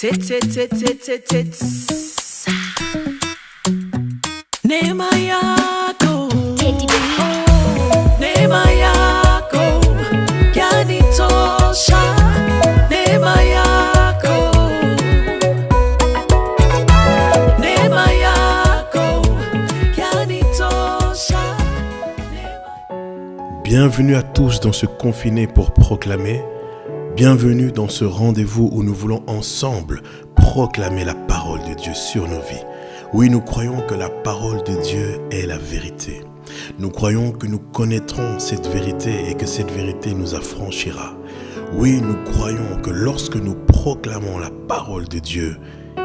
Neema yako, neema yako yanitosha, neema yako, neema yako yanitosha. Bienvenue à tous dans ce confiné pour proclamer. Bienvenue dans ce rendez-vous où nous voulons ensemble proclamer la parole de Dieu sur nos vies. Oui, nous croyons que la parole de Dieu est la vérité. Nous croyons que nous connaîtrons cette vérité et que cette vérité nous affranchira. Oui, nous croyons que lorsque nous proclamons la parole de Dieu,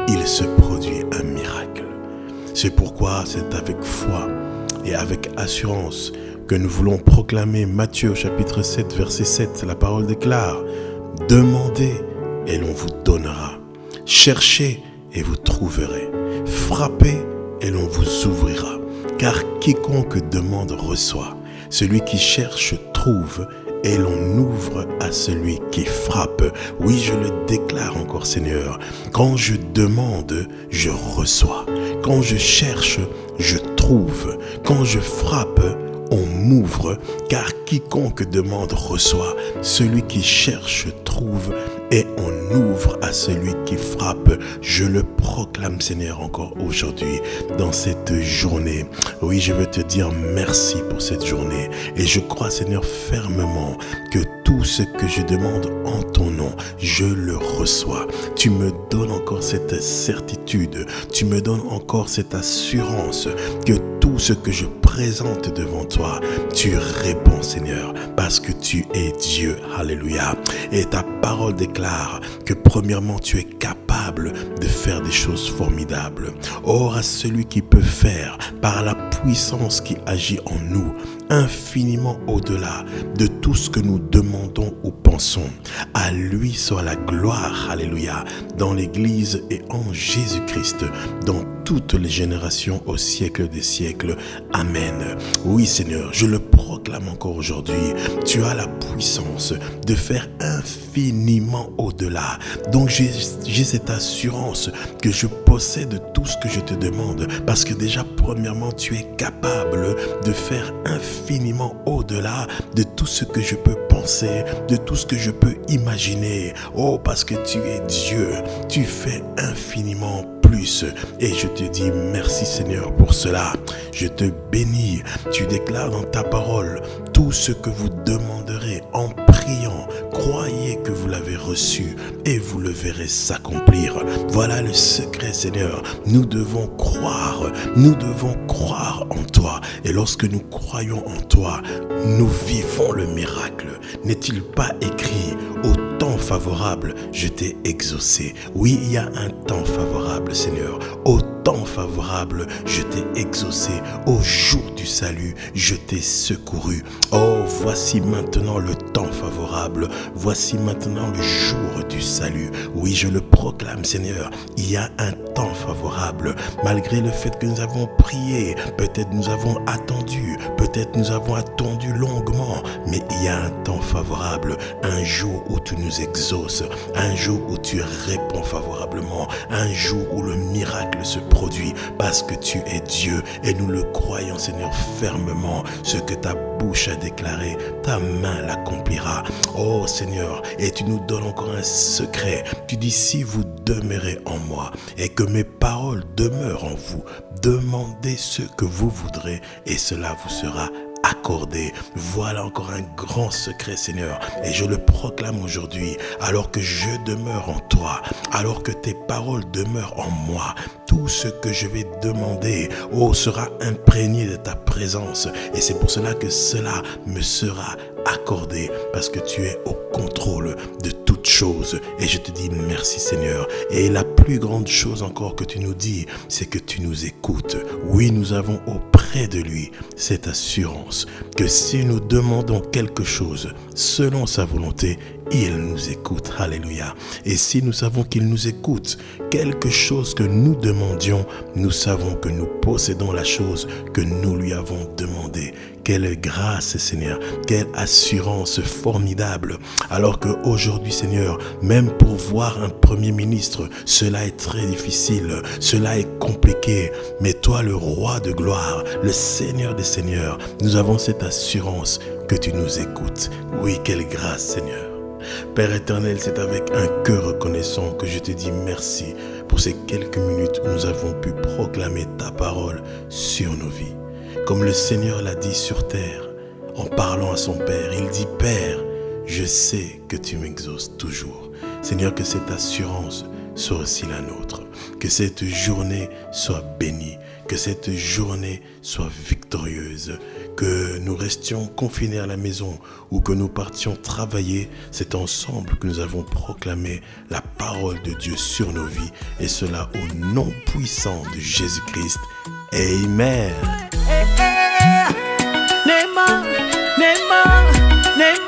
il se produit un miracle. C'est pourquoi c'est avec foi et avec assurance que nous voulons proclamer Matthieu au chapitre 7, verset 7. La parole déclare: demandez et l'on vous donnera. Cherchez et vous trouverez. Frappez et l'on vous ouvrira. Car quiconque demande reçoit. Celui qui cherche trouve et l'on ouvre à celui qui frappe. Oui, je le déclare encore, Seigneur. Quand je demande, je reçois. Quand je cherche, je trouve. Quand je frappe, on m'ouvre, car quiconque demande reçoit, celui qui cherche trouve, et on ouvre à celui qui frappe. Je le proclame, Seigneur, encore aujourd'hui, dans cette journée. Oui, je veux te dire merci pour cette journée, et je crois, Seigneur, fermement que tout ce que je demande en ton nom, je le reçois. Tu me donnes encore cette certitude, tu me donnes encore cette assurance que tout ce que je présente devant toi, tu réponds, Seigneur, parce que tu es Dieu. Alléluia. Et ta parole déclare que premièrement, tu es capable de faire des choses formidables. Or, à celui qui peut faire, par la puissance qui agit en nous, infiniment au-delà de tout ce que nous demandons ou pensons. À lui soit la gloire, alléluia, dans l'Église et en Jésus-Christ, dans toutes les générations au siècle des siècles. Amen. Oui, Seigneur, je le proclame encore aujourd'hui. Tu as la puissance de faire infiniment au-delà. Donc j'ai cette assurance que je possède tout ce que je te demande, parce que déjà, premièrement, tu es capable de faire infiniment au-delà de tout ce que je peux penser, de tout ce que je peux imaginer. Oh, parce que tu es Dieu, tu fais infiniment plus. Et je te dis merci, Seigneur, pour cela. Je te bénis. Tu déclares dans ta parole: tout ce que vous demanderez en priant, croyez que vous l'avez reçu et vous le verrez s'accomplir. Voilà le secret, Seigneur. Nous devons croire en toi. Et lorsque nous croyons en toi, nous vivons le miracle. N'est-il pas écrit: au temps favorable, je t'ai exaucé? Oui, il y a un temps favorable, Seigneur. Au temps favorable, je t'ai exaucé. Au jour du salut, je t'ai secouru. Oh, voici maintenant le temps favorable. Voici maintenant le jour du salut. Oui, je le proclame, Seigneur. Il y a un temps favorable. Malgré le fait que nous avons prié, peut-être nous avons attendu, longuement, mais il y a un temps favorable. Un jour où tu nous exauces, un jour où tu réponds favorablement, un jour où le miracle se produit, parce que tu es Dieu et nous le croyons, Seigneur, fermement. Ce que ta bouche a déclaré, ta main l'accomplira. Oh Seigneur, et tu nous donnes encore un secret. Tu dis: si vous demeurez en moi et que mes paroles demeurent en vous, demandez ce que vous voudrez et cela vous sera accordé. Voilà encore un grand secret, Seigneur, et je le proclame aujourd'hui. Alors que je demeure en toi, alors que tes paroles demeurent en moi, tout ce que je vais demander, sera imprégné de ta présence, et c'est pour cela que cela me sera accordé, parce que tu es au contrôle de toutes choses. Et je te dis merci, Seigneur. Et la plus grande chose encore que tu nous dis, c'est que tu nous écoutes. Oui, nous avons auprès de lui cette assurance que si nous demandons quelque chose selon sa volonté, il nous écoute. Alléluia. Et si nous savons qu'il nous écoute, quelque chose que nous demandions, nous savons que nous possédons la chose que nous lui avons demandé. Quelle grâce, Seigneur, quelle assurance formidable. Alors qu'aujourd'hui, Seigneur, même pour voir un premier ministre, cela est très difficile, cela est compliqué. Mais toi, le roi de gloire, le Seigneur des Seigneurs, nous avons cette assurance que tu nous écoutes. Oui, quelle grâce, Seigneur. Père éternel, c'est avec un cœur reconnaissant que je te dis merci pour ces quelques minutes où nous avons pu proclamer ta parole sur nos vies. Comme le Seigneur l'a dit sur terre, en parlant à son Père, il dit « Père, je sais que tu m'exauces toujours. » Seigneur, que cette assurance soit aussi la nôtre. Que cette journée soit bénie. Que cette journée soit victorieuse. Que nous restions confinés à la maison ou que nous partions travailler. C'est ensemble que nous avons proclamé la parole de Dieu sur nos vies. Et cela au nom puissant de Jésus-Christ. Amen. Nema, Nema, Nema.